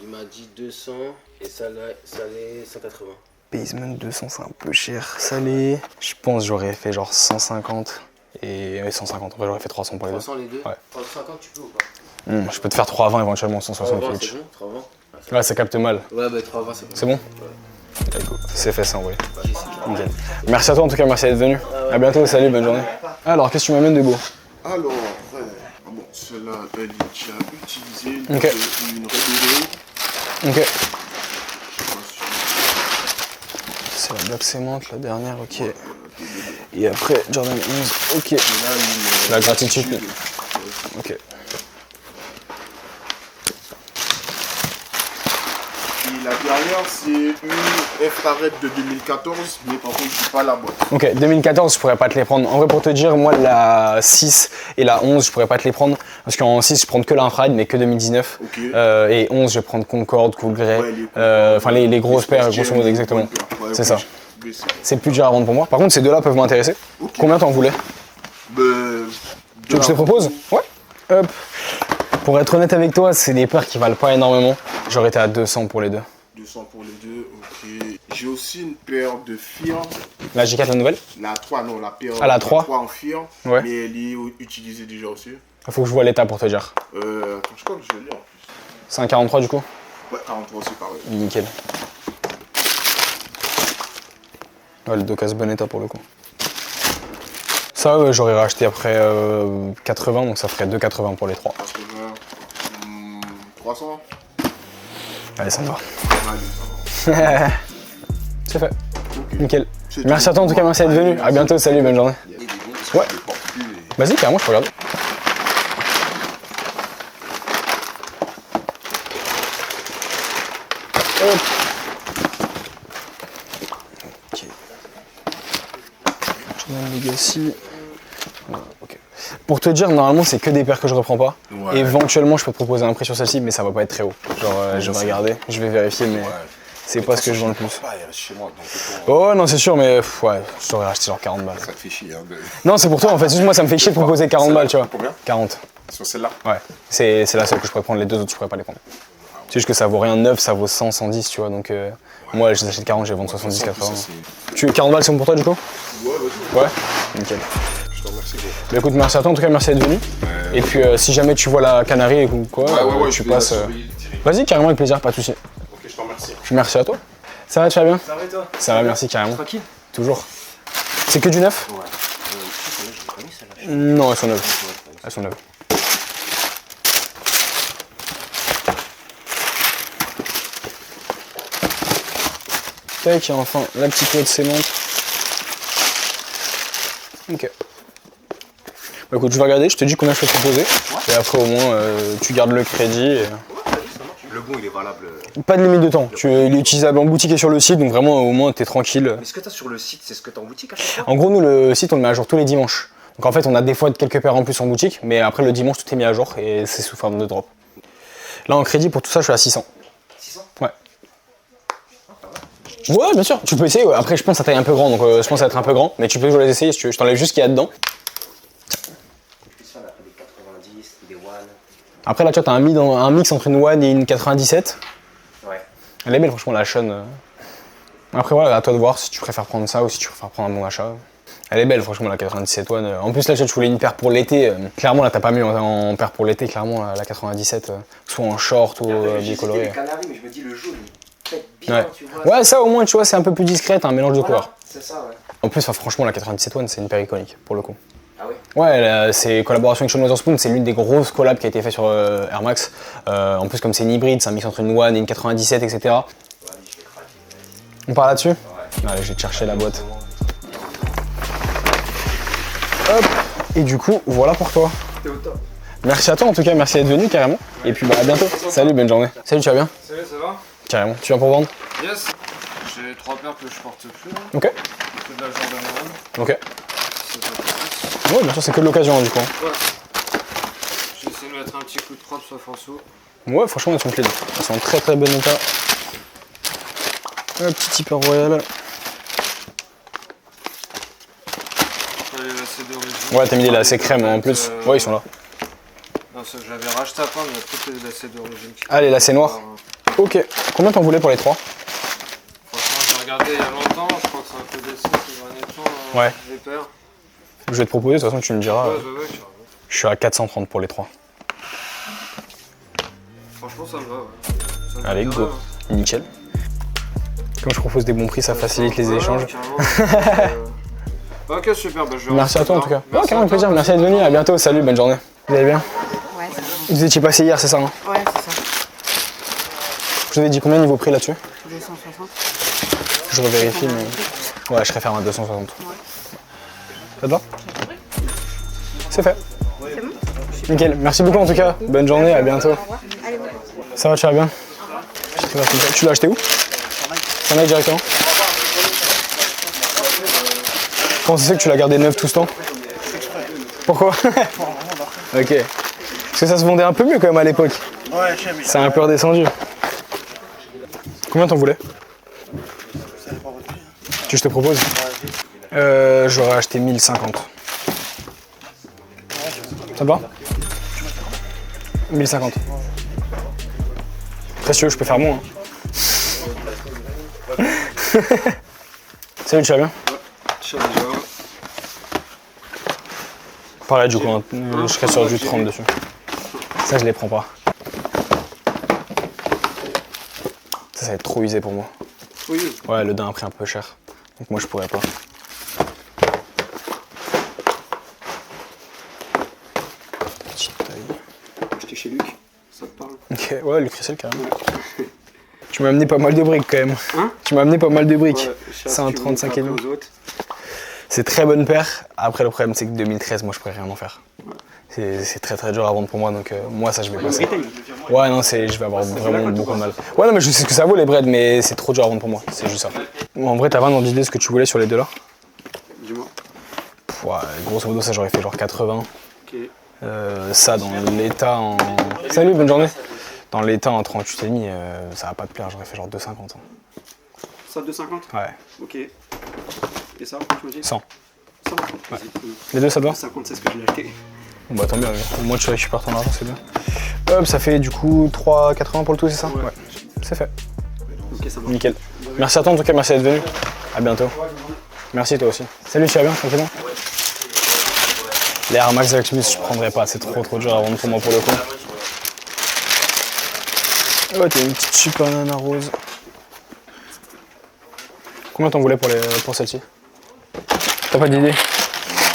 il m'a dit 200 et salé 180. Basement 200, c'est un peu cher. Salé, je pense que j'aurais fait genre 150 et 150. En vrai, j'aurais fait 300 pour les 300 les deux. Ouais. 350 tu peux ou pas? Je peux te faire 320 éventuellement, 160 320 kg. c'est bon 320. Ouais, ça capte mal. Ouais, bah 320 c'est bon. C'est bon? C'est fait, ça envoyé. Nickel. Merci à toi en tout cas, merci d'être venu. A bientôt, salut, bonne journée. Alors, qu'est-ce que tu m'amènes de beau? Alors, bon, celle-là, elle est déjà utilisée. Ok. Une Red Ok. Hero. C'est la Black Cement, la dernière, ok. Et après, Jordan 11, ok. La gratitude. Ok. Et la dernière, c'est une infrared de 2014, mais par contre, je n'ai pas la boîte. Ok, 2014, je pourrais pas te les prendre. En vrai, pour te dire, moi, la 6 et la 11, je pourrais pas te les prendre. Parce qu'en 6, je prends que l'infrared, mais que 2019. Ok. Et 11, je vais prendre Concorde, Cool Grey. Ouais, Enfin, les grosses paires, grosso modo, exactement. Ouais, C'est ça. mais C'est le plus dur à vendre pour moi. Par contre, ces deux-là peuvent m'intéresser. Ok. Combien t'en voulais? Ben, Tu veux que je te propose? Ouais. Hop. Pour être honnête avec toi, c'est des paires qui valent pas énormément. J'aurais été à 200 pour les deux. 200 pour les deux, ok. J'ai aussi une paire de FIR. La G4, la nouvelle? La 3, non, la paire Ah, la 3 en FIR. Ouais. Mais elle est utilisée déjà aussi. Il faut que je vois l'état pour te dire. Attends, je crois que je l'ai en plus. C'est un 43 du coup? Ouais, 43 c'est pareil. Nickel. Ouais, le 2 casse bon état pour le coup. Ça, j'aurais racheté après 80, donc ça ferait 2,80 pour les 3. Parce que je 300. Allez, ça me va. Allez, C'est fait. ok. Nickel. C'est Merci tout. à toi en tout cas, merci d'être venu. À bientôt, salut, bonne journée. Il y a des bons qui Ouais. je les porte plus et- Vas-y, carrément, je peux regarder. Hop. Ok. Channel Legacy. Voilà, ok. Pour te dire, normalement, c'est que des paires que je reprends pas. Ouais. Éventuellement, je peux te proposer un prix sur celle-ci, mais ça va pas être très haut. Genre, je vais regarder, je vais vérifier, mais c'est pas ce que je vends le plus. Ah, il reste chez moi, donc autant- Oh non, c'est sûr, mais pff, ouais, je t'aurais acheté genre 40 balles. ça te fait chier. Hein, de- Non, c'est pour toi en fait, juste moi ça me fait chier de proposer 40 balles, tu vois. Combien 40. Sur celle-là? Ouais, c'est la seule que je pourrais prendre, les deux autres je pourrais pas les prendre. C'est juste que ça vaut rien de neuf, ça vaut 100, 110, tu vois, donc moi je les achète 40, je les vends 70, 80. Tu veux 40 balles, c'est bon pour toi du coup? Ouais, vas-y. Ouais. Nickel. Je te remercie, gros. Bah écoute, merci à toi, en tout cas merci d'être venu. Et puis si jamais tu vois la Canarie ou quoi, Ouais, tu je vais passes. la surveiller direct. Vas-y, carrément avec plaisir, pas de soucis. Ok, je te remercie. Merci à toi. Ça va, tu vas bien? Ça va et toi? Ça va, merci carrément. Tranquille? Toujours. C'est que du neuf? Ouais. Je l'ai pas mis celle-là. Non, elles sont neuves. Elles sont neuves. Tac, et enfin la petite clé de sémence. Ok. Bah écoute, je vais regarder, je te dis combien je peux te proposer. Et après au moins tu gardes le crédit. Et... Le bon, il est valable. Pas de limite de temps. Il est utilisable en boutique et sur le site, donc vraiment au moins t'es tranquille. Mais ce que t'as sur le site, c'est ce que t'as en boutique à chaque fois? En gros, nous le site on le met à jour tous les dimanches. Donc en fait on a des fois quelques paires en plus en boutique, mais après le dimanche tout est mis à jour et c'est sous forme de drop. Là en crédit pour tout ça je suis à 600. 600? Ouais. Ouais, bien sûr, tu peux essayer. Ouais. Après, je pense que ça taille un peu grand, donc je pense que ça va être un peu grand. Mais tu peux toujours les essayer si tu veux. Je t'enlève juste ce qu'il y a dedans. Plus ça, on a des 90, des one. Après, là, tu vois, t'as un mix entre une One et une 97. Ouais. Elle est belle, franchement, la Sean. Après, voilà, à toi de voir si tu préfères prendre ça ou si tu préfères prendre un bon achat. Elle est belle, franchement, la 97 One. En plus, là, tu voulais une paire pour l'été. Clairement, là, t'as pas mieux en paire pour l'été, clairement, la 97. Soit en short ou J'ai décoloré. les canaries, mais je me dis le jaune, il pète bien, Ouais. tu vois. Ouais, ça au moins, tu vois, c'est un peu plus discret, t'as un mélange de Voilà, couleurs. c'est ça, ouais. En plus, franchement, la 97 One, c'est une paire iconique, pour le coup. Ah ouais? Ouais, c'est collaboration avec Sean Wotherspoon, c'est l'une des grosses collabs qui a été faite sur Air Max. En plus, comme c'est une hybride, c'est un mix entre une One et une 97, etc. On part là-dessus? Allez, je vais te chercher la boîte. Hop, et du coup, voilà pour toi. T'es au top. Merci à toi en tout cas, merci d'être venu carrément. Et puis bah à bientôt. Salut, bonne journée. Salut, tu vas bien? Salut, ça va? Carrément. Tu viens pour vendre? Yes. J'ai 3 paires que je porte plus. Là. Ok. C'est de la Jordan 1. Ok. C'est pas plus. Ouais, bien sûr, c'est que de l'occasion hein, du coup. Ouais. J'ai essayé de mettre un petit coup de propre sur François. Ouais, franchement, elles sont clean. Elles sont en très très bon état. Un petit hyper royal. Les lacets d'origine. Ouais, t'as mis des lacets crème en plus. Ouais, ils sont là. Non, ça, je l'avais racheté à part, mais il y a tous les lacets d'origine. Ah, les lacets noirs. Ok. Combien t'en voulais pour les 3? Franchement, j'ai regardé il y a longtemps, je crois que ça a un peu baissé ces derniers temps. Ouais. Les paires. Je vais te proposer, de toute façon, tu me diras. Ouais, carrément. Je suis à 430 pour les 3. Franchement, ça me va, ouais. Ça me Allez, va go. bien, ouais. Nickel. Comme je propose des bons prix, ça facilite les Ouais, échanges. carrément. Ok, super. Bah, je vais Merci à toi en tout cas. Ouais, carrément, avec à toi. plaisir. Merci d'être venu. À bientôt. Salut, bonne journée. Vous allez bien? Ouais, ça va. Vous étiez passé hier, c'est ça hein? Ouais, c'est ça. Je vous avais dit combien niveau prix là-dessus? 260. Je revérifie, mais. Ouais, je serais ferme à 260. Ça te va? C'est fait. C'est bon? Nickel. Merci beaucoup en tout cas. Bonne journée, à bientôt. Au revoir. Allez, bon. Ça va, tu vas bien? Tu l'as acheté où? T'en as directement? Comment ça se fait que tu l'as gardé neuf tout ce temps? Pourquoi? Ok. Parce que ça se vendait un peu mieux quand même à l'époque. Ouais, j'aime bien. C'est un peu redescendu. Combien t'en voulais? Ça dépend de votre prix. Tu je te propose? J'aurais acheté 1050. Ça te va? 1050. Après si tu veux, je peux faire moins. Hein. Salut, tu vas bien? Pareil du coup, hein. Je serais sur du 30 dessus. Ça je les prends pas. Ça va être trop usé pour moi. Oui. Ouais, le daim a pris un peu cher. Donc moi je pourrais pas. chez Luc. Ça te parle? Ok, ouais, le Crystal carrément. Tu m'as amené pas mal de briques quand même. Hein? Tu m'as amené pas mal de briques. Ouais, C'est un 35 kg. C'est très bonne paire. Après, le problème, c'est que 2013, moi, je pourrais rien en faire. C'est très très dur à vendre pour moi, donc moi, ça, je vais passer. Ouais, non, je vais avoir vraiment beaucoup de mal. Ouais, non, mais je sais ce que ça vaut les breads, mais c'est trop dur à vendre pour moi. C'est juste ça. En vrai, t'as vraiment d'idée ce que tu voulais sur les deux là? Dis-moi. Ouais, grosso modo, ça, j'aurais fait genre 80. Ok. Ça, dans l'état en. Salut, bonne journée. Dans l'état en 38,5, ça va pas te plaire, j'aurais fait genre 2,50. Hein. Ça 2,50? Ouais. Ok. Et ça, tu m'as dit? 100. 100? Ouais. Les deux, ça te va? 50, c'est ce que je l'ai acheté. Bah tant mieux, au moins tu récupères ton argent, c'est bien. Hop, ça fait du coup 3,80 pour le tout, c'est ça? Ouais. C'est fait. Ok, ça va. Nickel. Merci à toi en tout cas, merci d'être venu. À bientôt. Merci toi aussi. Salut, tu vas bien, tranquillement? Les Air Max Actimus, je prendrais pas, c'est trop dur à vendre pour moi pour le coup. Oh, t'as une petite super nana rose. Combien t'en voulais pour celle-ci? T'as pas d'idée?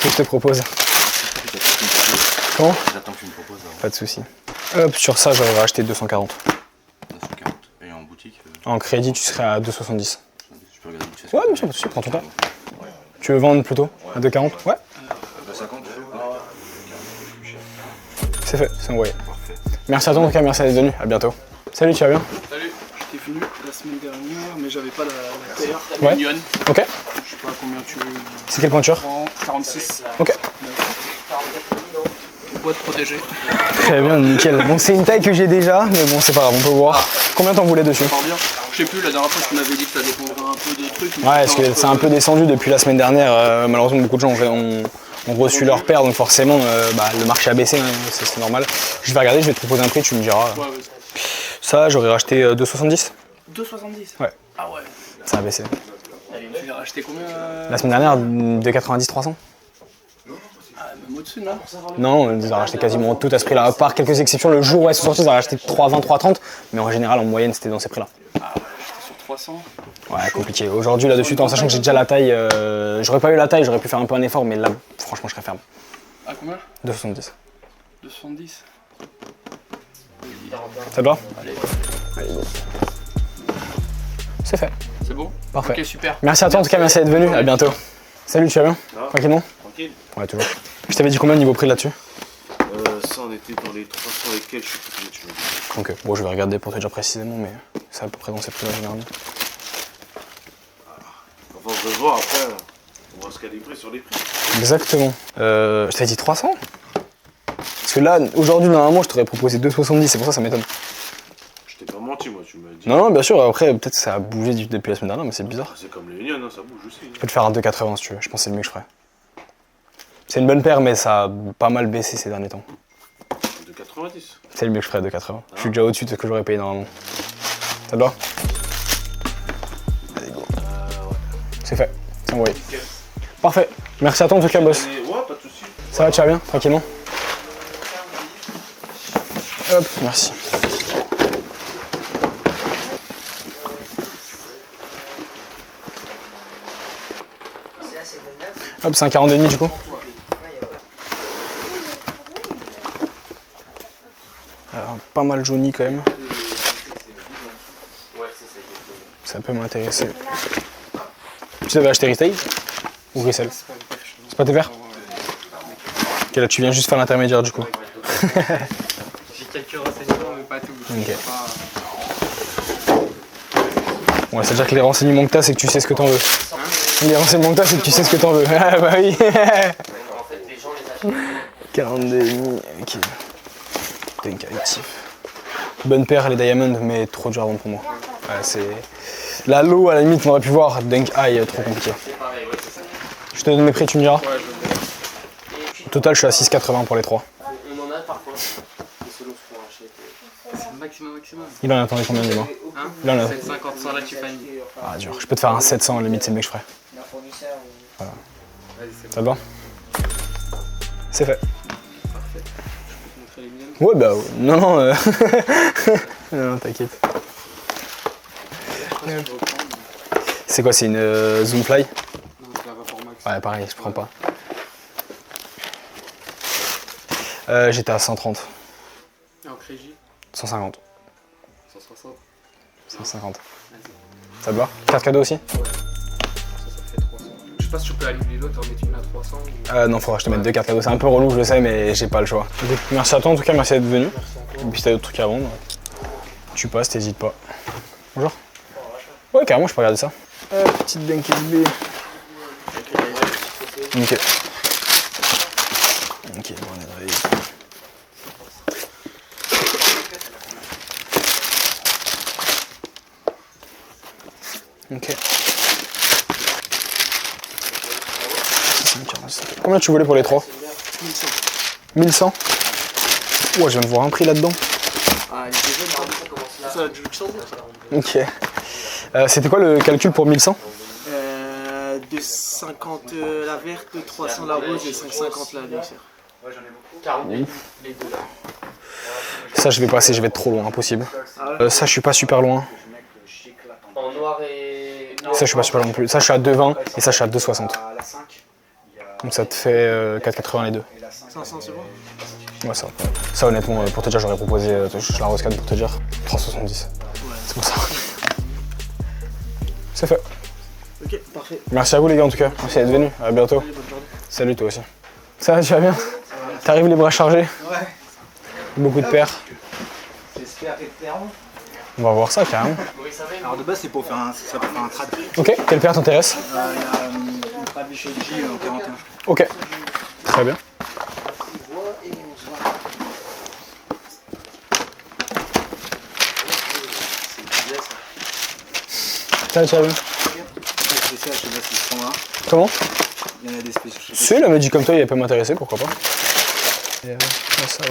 Que je te propose? Comment? J'attends que tu me proposes. Pas de soucis. Hop, sur ça, j'aurais acheté 240. 240. Et en boutique En crédit, tu serais à 2,70. Je peux regarder vite fait. Ouais, bien sûr, pas de soucis, prends ton temps. Tu veux vendre plutôt à 2,40? Ouais. 250. C'est fait, c'est envoyé. Merci à toi en tout cas, merci d'être venu. À bientôt. Salut, tu vas bien? Salut, j'étais venu la semaine dernière, mais j'avais pas la paire. Ouais. Union. Ok. Je sais pas combien tu veux. C'est quelle pointure? 46. Ok. Boîte protégée. Très bien, nickel. Bon, c'est une taille que j'ai déjà, mais bon, c'est pas grave, on peut voir. Combien t'en voulais dessus? Part bien. Je sais plus, la dernière fois tu m'avais dit que ça dépendrait un peu des trucs. Ouais, parce que c'est un peu descendu depuis la semaine dernière. Malheureusement, beaucoup de gens ont reçu leur paire, donc forcément, le marché a baissé, hein, c'est normal. Je vais regarder, je vais te proposer un prix, tu me diras. Ouais, vas-y. Ça, j'aurais racheté 2,70. 2,70? Ouais. Ah ouais. Ça a baissé. Tu l'as racheté combien La semaine dernière, 2,90, 300. Ah, même au-dessus, là? Non, ils ont racheté quasiment tout à ce prix-là. À part quelques exceptions, le jour où elles sont sorties, ils ont racheté 3,20, 3,30. Mais en général, en moyenne, c'était dans ces prix-là. Ah ouais, j'étais sur 300. Ouais, compliqué. Aujourd'hui, là-dessus, en sachant que j'ai déjà la taille, j'aurais pas eu la taille, j'aurais pu faire un peu un effort, mais là, franchement, je serais ferme. Ah, combien? 2,70. 2,70. Ça te va? Allez. Allez, go. C'est fait. C'est bon? Parfait. Ok, super. Merci à toi en tout cas, merci d'être venu. À bientôt. Salut, tu vas bien? Tranquillement? Tranquille. Ouais, toujours. Je t'avais dit combien niveau prix là-dessus? Ça, on était dans les 300 et quelques, je sais plus combien tu m'as dit. Ok, bon, je vais regarder pour te dire précisément, mais c'est à peu près dans ces prix-là généralement. À force de voir, après, on va se calibrer sur les prix. Exactement. Je t'avais dit 300? Parce que là, aujourd'hui, normalement, je t'aurais proposé 2,70, c'est pour ça que ça m'étonne. Je t'ai pas menti, moi, tu m'as dit. Non, non, bien sûr, après, peut-être que ça a bougé depuis la semaine dernière, mais c'est bizarre. C'est comme les Union, hein, ça bouge aussi. Je peux te faire un 2,80 si tu veux, je pense que c'est le mieux que je ferais. C'est une bonne paire, mais ça a pas mal baissé ces derniers temps. De 90. C'est le mieux que je ferais, 2,80. Je suis déjà au-dessus de ce que j'aurais payé normalement. Ça te va? Allez, go. C'est fait, c'est envoyé. Parfait, merci à toi en tout cas, boss. Ouais, pas de soucis. Ça va, tu vas bien, tranquillement? Hop, merci. Hop, c'est un 42,5 du coup. Alors, pas mal jauni quand même. Ça peut m'intéresser. Tu devais acheter retail ou resell? C'est pas tes verres? Ok, là tu viens juste faire l'intermédiaire du coup. J'ai quelques renseignements, mais pas tout. Ok. Bon, c'est-à-dire que les renseignements que t'as, c'est que tu sais ce que t'en veux. Les renseignements que t'as, c'est que tu sais ce que t'en veux. Ah bah oui. 42,5, ok. Dunk actif. Bonne paire les Diamond, mais trop dur à vendre pour moi. Ouais, c'est... La low, à la limite, on aurait pu voir. Dunk high, trop compliqué. Je te donne mes prix, tu me diras. Au total, je suis à 6,80 pour les trois. On en a parfois. C'est maximum. Il en attendait combien, dis-moi? Hein? Il en a... 750 sans la Tiffany. Ah, dur. Je peux te faire un 700, à la limite, c'est le mieux que je ferais. Voilà. Ça te va? C'est fait. Ouais, bah, non, non, non, t'inquiète. C'est quoi, c'est une Zoomfly? Ouais, pareil, je prends pas. J'étais à 130. Ok. crédit. 150. 160. 150. Ça te va? Carte cadeau aussi? Ça fait 300. Je sais pas si tu peux annuler l'autre, en mettre une à 300 ou... Non, faudra que je te mette 2 cartes cadeaux. C'est un peu relou, je le sais, mais j'ai pas le choix. Donc, merci à toi en tout cas, merci d'être venu. Et puis si t'as d'autres trucs à vendre, tu passes, t'hésites pas. Bonjour. Ouais, carrément, je peux regarder ça. Petite bank USB. Nickel. Ok, bon, on est drive. Ok. 645. Combien tu voulais pour les 3? 1100. 1100. Ouais, je viens de voir un prix là-dedans. Ah, il est jeune, ça a du Luxembourg, ça. Ok. C'était quoi le calcul pour 1100? 250 la verte, 300 la rose et 550 la légère. Ouais, j'en ai beaucoup. 40 les deux là. Ça, je vais passer, je vais être trop loin, impossible. Ça, je suis pas super loin. En noir et... Ça, je suis pas super loin non plus. Ça, je suis à 2,20 et ça, je suis à 2,60. Donc ça te fait 4,80 les deux. 500 c'est bon? Ouais, ça. Ça, honnêtement, pour te dire, j'aurais proposé la rose 4 pour te dire 3,70. C'est pour ça. C'est fait. Ok, parfait. Merci à vous les gars en tout cas. Merci d'être venus. À bientôt. Allez, bonne journée. Salut toi aussi. Ça va, tu vas bien? T'arrives les bras chargés? Ouais. Beaucoup de paires. J'espère être ferme. On va voir ça carrément. Alors de base c'est pour faire un, ça pour faire un trad. Ok, quelle paire t'intéresse? Il y a une Travis G en 41. Ok, très bien. Ça, tu vas bien? C'est ça, je sais pas si c'est là. Comment? Il y en a des spéciaux. Si, elle m'a dit comme toi, il peut m'intéresser, pourquoi pas. Et là, ça va.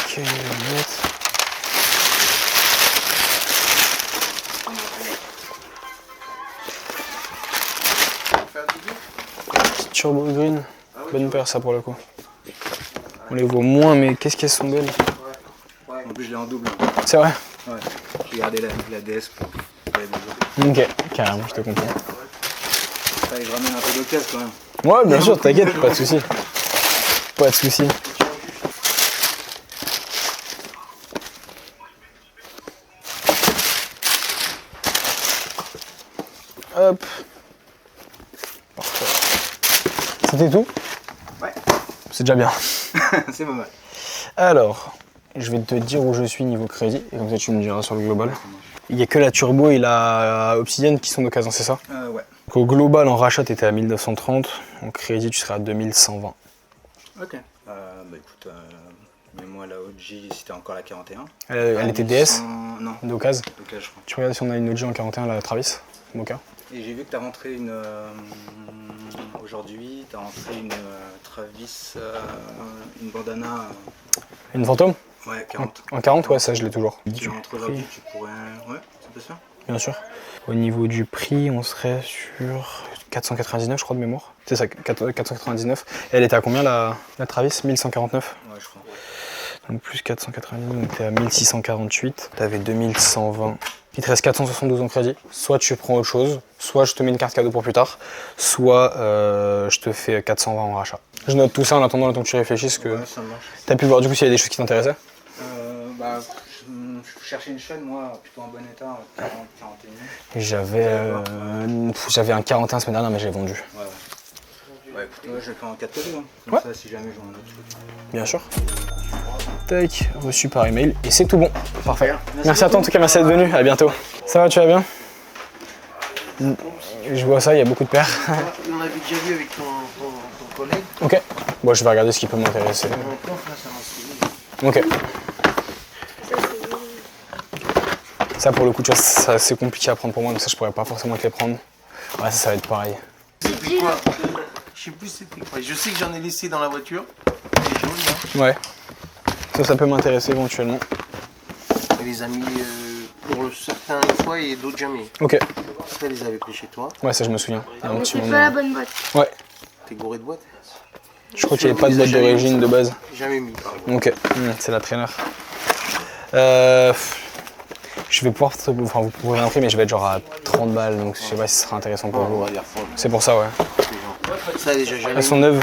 Ok, on va mettre. Turbo Green, bonne paire ça pour le coup. On les voit moins mais qu'est-ce qu'elles sont belles. En plus je l'ai en double. C'est vrai? Ouais. J'ai gardé la DS pour les deux. Ok, carrément, je te comprends. Fallait que je ramène un peu d'occasion quand même. Ouais, bien sûr, t'inquiète, pas de soucis. Pas de soucis. Hop. Parfait. C'était tout? Ouais. C'est déjà bien. C'est pas mal. Alors, je vais te dire où je suis niveau crédit, et comme ça tu me diras sur le global. Il n'y a que la Turbo et la Obsidian qui sont d'occasion, c'est ça? Ouais. Donc, au global, en rachat, tu étais à 1930, en crédit, tu serais à 2120. Ok. Bah écoute, mets-moi la OG si t'as encore la 41. Elle était DS? Non. D'occasion? D'occasion, je crois. Tu regardes si on a une OG en 41, la Travis, Mocha. Et j'ai vu que t'as rentré une. Aujourd'hui, t'as rentré une Travis, une bandana. Une Phantom? Ouais, 40. En 40, ouais, ça je l'ai toujours. Tu rentres aujourd'hui, tu pourrais. Ouais, ça peut se faire. Bien sûr. Au niveau du prix, on serait sur 499, je crois, de mémoire. C'est ça, 499. Et elle était à combien la Travis? 1149? Ouais, je crois. Donc plus 499, donc t'es à 1648. T'avais 2120. Il te reste 472 en crédit. Soit tu prends autre chose, soit je te mets une carte cadeau pour plus tard, soit je te fais 420 en rachat. Je note tout ça en attendant le temps que tu réfléchisses. Que... Ouais, ça marche. T'as pu voir du coup s'il y a des choses qui t'intéressaient? Bah, je cherchais une chaîne, moi, plutôt en bon état, 40, 41. J'avais un 41 semaine dernière, mais j'ai vendu. Ouais. Ouais, écoute, moi je vais faire en 4 cadeaux. Hein. Comme Ouais. ça, si jamais j'en ai un autre truc. Bien sûr. Tac, reçu par email et c'est tout bon. Parfait. Merci à toi en tout cas, merci d'être venu. À bientôt. Ça va, tu vas bien? Je vois ça, il y a beaucoup de paires. On avait déjà vu avec ton collègue. Ok. Bon, je vais regarder ce qui peut m'intéresser. Ok. Ça pour le coup, tu vois, c'est assez compliqué à prendre pour moi, donc ça je pourrais pas forcément te les prendre. Ouais, ça va être pareil. C'était quoi? Je sais plus c'était quoi. Je sais que j'en ai laissé dans la voiture. Les jaunes là. Ouais. Ça peut m'intéresser éventuellement. Je les ai mis pour certains fois et d'autres jamais. Ok. Ça, les avais pris chez toi. Ouais, ça je me souviens. Il y a un petit C'est moment. pas la bonne boîte. Ouais. T'es gouré de boîtes? Je crois qu'il n'y avait pas de date d'origine de base. Jamais mis. Ok, c'est la traîneur. Je vais pouvoir vous proposer un prix, mais je vais être genre à 30 balles, donc je sais pas si ce sera intéressant pour vous. C'est pour ça, ouais. Ça, déjà, jamais Elles sont neuves,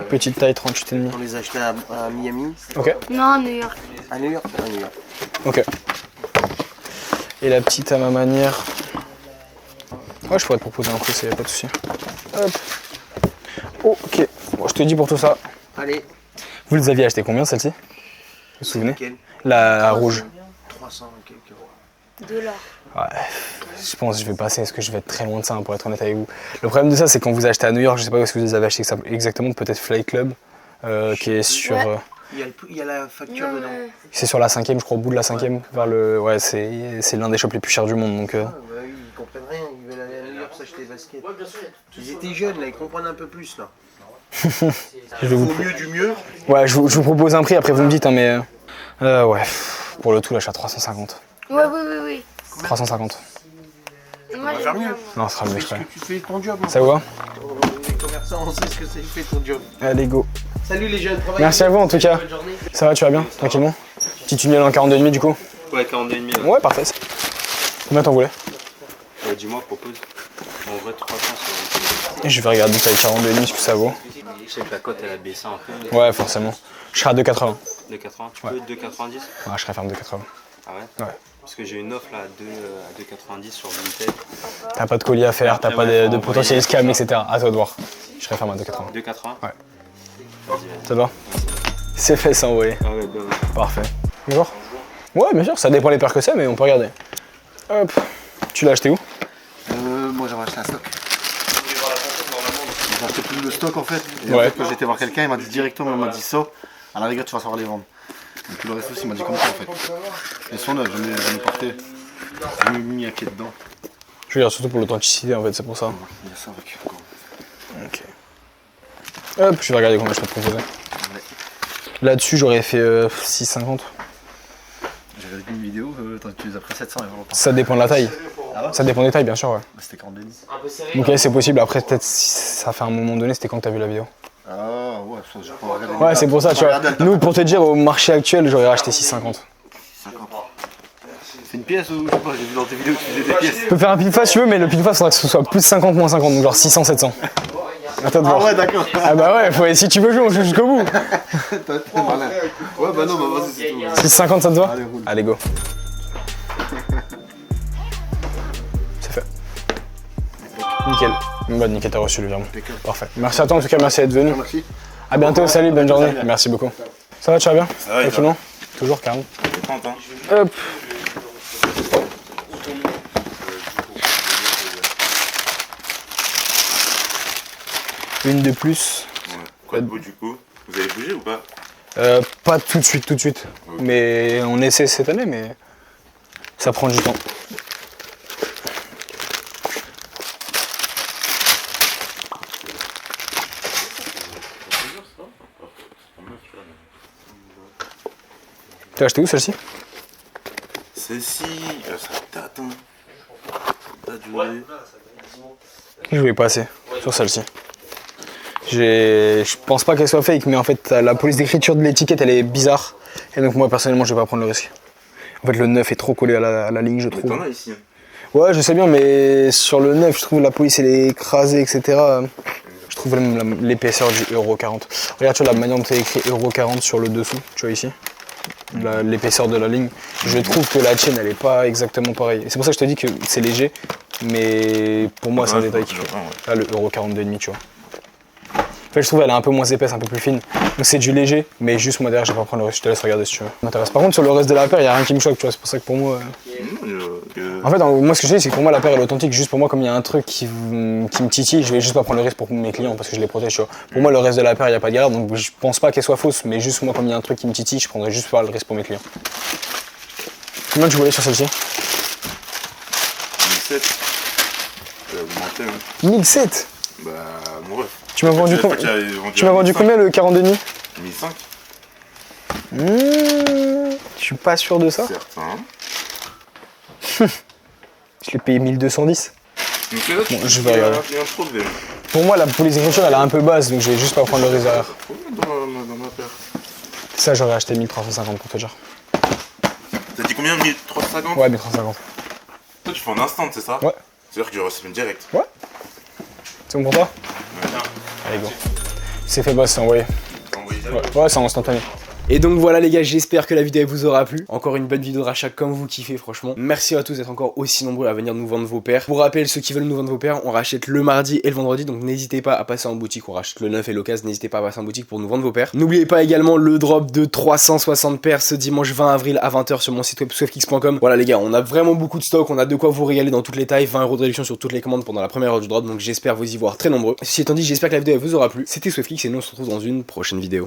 petite taille 38,5. On les a achetées à Miami. Ok. Non, à New York. À New York. À New York. Ok. Et la petite à ma manière. Ouais, je pourrais te proposer un prix, c'est pas de souci. Hop. Ok. Bon, je te dis pour tout ça. Allez. Vous les aviez acheté combien celle-ci? Vous vous souvenez? Nickel. La rouge. 300 et quelques euros. $. Ouais, je pense que je vais passer, est-ce que je vais être très loin de ça pour être honnête avec vous. Le problème de ça, c'est quand vous achetez à New York, je sais pas où est-ce que vous les avez achetés exactement, peut-être Flight Club, qui est sur... Ouais. Il y a la facture dedans. c'est sur la 5ème, je crois, au bout de la 5ème, vers le... Ouais, c'est l'un des shops les plus chers du monde, donc... Ah, bah oui, ils comprennent rien, ils veulent aller à New York s'acheter des baskets. Ils étaient jeunes là, ils comprennent un peu plus là. je vais vous... Au mieux du mieux. Ouais, je vous propose un prix, après vous me dites, hein, mais... ouais, pour le tout, là, je suis à 350. Ouais, oui. 350. Moi, faire mieux. Non, ce sera mieux, je Parce ferai. que tu fais ton job. Ça vous va? Les commerçants, on sait ce que c'est, fais ton job. Allez, go. Salut les jeunes, travaillez. Merci à vous, en tout cas. Bonne journée. Ça va, tu vas bien, tranquillement? Petit tunnel en 42,5 du coup? Ouais, 42,5. Ouais, parfait. Combien t'en voulais? Dis-moi, propose. En vrai, 300 sur Et je vais regarder taille 42,5 ce que ça vaut. Je sais que la cote elle a baissé un peu. Ouais, forcément. Je serai à 2,80. 2,80. Tu peux 2,90? Ouais, je serai ferme 2,80. Ah ouais? Ouais. Parce que j'ai une offre là à 2,90 sur Vinted. T'as pas de colis à faire, t'as pas de potentiel scam, etc. À toi de voir. Je serai ferme à 2,80. 2,80? Ouais. Vas-y, Ça te va? C'est fait, c'est envoyé. Ah ouais, bien. Parfait. Bonjour. Ouais, bien sûr, ça dépend les paires que c'est, mais on peut regarder. Hop. Tu l'as acheté où? Moi j'avais acheté un stock. J'ai acheté plus de stock en fait. Et Ouais. en fait, quand j'étais voir quelqu'un, il m'a dit directement, il m'a dit ça. À la rigueur, tu vas savoir les vendre. Et puis le reste aussi, il m'a dit comme ça en fait. Ils sont neufs, j'en ai porté. J'ai mis un pied dedans. Je veux dire, surtout pour l'authenticité en fait, c'est pour ça. Il y a ça avec. Ok. Hop, je vais regarder combien je peux te proposer. Là-dessus, j'aurais fait 6,50. J'avais vu une vidéo, tu les as pris 700 il y a longtemps. Ça dépend de la taille. Ah ouais? Ça dépend des tailles, bien sûr, ouais. C'était 42. Ok, c'est possible. Après, peut-être si ça fait un moment donné, c'était quand que t'as vu la vidéo? Ah ouais, ça j'ai pas regardé. Ouais, c'est pour ça, tu vois. Nous, pour te dire, au marché actuel, j'aurais acheté 6,50. 50. C'est une pièce ou je sais pas, j'ai vu dans tes vidéos que tu faisais des pièces. Je peux faire un pile face si tu veux, mais le pile face faudra que ce soit plus 50, moins 50, donc genre 600, 700. À toi de voir. Ah ouais, d'accord. Ah bah ouais, si tu veux jouer, on joue jusqu'au bout. T'es malin. Ouais, bah non, bah vas-y, c'est tout. 6,50, ça te va? Allez, roule. Allez, go. C'est fait. Nickel. Bah, nickel, t'as reçu le virement. Parfait. Merci à toi en tout cas, merci d'être venu. Merci. A bientôt, salut, bonne journée. Merci beaucoup. Ça va, tu vas bien? Ça va, Tranquillement? Toujours calme. Hop. Une de plus. Quoi de beau du coup? Vous allez bouger ou pas? Pas tout de suite, Okay. Mais on essaie cette année, mais ça prend du temps. T'as acheté où celle-ci? Celle-ci, ça date hein. Ça date durée. Je voulais pas assez sur celle-ci. Je pense pas qu'elle soit fake, mais en fait la police d'écriture de l'étiquette elle est bizarre. Et donc moi personnellement je vais pas prendre le risque. En fait le 9 est trop collé à la ligne je Mais trouve. t'en as ici. Ouais je sais bien mais sur le 9 je trouve la police elle est écrasée etc. Je trouve même l'épaisseur du Euro 40. Regarde tu vois la manière dont c'est écrit Euro 40 sur le dessous, tu vois ici. L'épaisseur de la ligne. Je trouve que la chaîne elle est pas exactement pareille. C'est pour ça que je te dis que c'est léger. Mais pour moi c'est un détail qui fait. Là le Euro 42,5 tu vois. En fait, je trouve elle est un peu moins épaisse, un peu plus fine. Donc c'est du léger, mais juste moi derrière, je vais pas prendre le risque. Je te laisse regarder si tu veux. Ça m'intéresse. Par contre, sur le reste de la paire, il n'y a rien qui me choque, tu vois. C'est pour ça que pour moi. En fait, moi, ce que je dis, c'est que pour moi, la paire elle est authentique. Juste pour moi, comme il y a un truc qui me titille, je vais juste pas prendre le risque pour mes clients parce que je les protège, tu vois. Pour moi, le reste de la paire, il n'y a pas de galère. Donc je pense pas qu'elle soit fausse, mais juste moi, comme il y a un truc qui me titille, je prendrais juste pas le risque pour mes clients. Combien tu voulais sur celle-ci? 17. Vous mentez, hein. 1007. Bah, mon ref. Tu m'as vendu combien? Tu m'as vendu combien le 42,5? 1005. Je suis pas sûr de ça. Certain. Je l'ai payé 1210. Donc là, Bon, je vais regarder. il y a un problème. Pour moi, la police d'écriture, elle est un peu basse, donc je vais juste pas prendre le risque derrière. Dans ma paire. Ça, j'aurais acheté 1350 pour te dire. T'as dit combien? 1350? Ouais, 1350. Toi, tu fais en instant, c'est ça? Ouais. C'est-à-dire que tu reçois une direct. C'est bon pour toi? Allez, go. C'est fait, boss, c'est envoyé. T'as envoyé ça? Ouais, c'est en instantané. Et donc voilà les gars, j'espère que la vidéo vous aura plu. Encore une bonne vidéo de rachat comme vous kiffez franchement. Merci à tous d'être encore aussi nombreux à venir nous vendre vos paires. Pour rappel, ceux qui veulent nous vendre vos paires, on rachète le mardi et le vendredi, donc n'hésitez pas à passer en boutique. On rachète le 9 et l'occasion, n'hésitez pas à passer en boutique pour nous vendre vos paires. N'oubliez pas également le drop de 360 paires ce dimanche 20 avril à 20 h sur mon site web swiftkick.com. Voilà les gars, on a vraiment beaucoup de stock, on a de quoi vous régaler dans toutes les tailles, 20 € de réduction sur toutes les commandes pendant la première heure du drop, donc j'espère vous y voir très nombreux. Ceci étant dit, j'espère que la vidéo vous aura plu. C'était Swiftkick et nous on se retrouve dans une prochaine vidéo.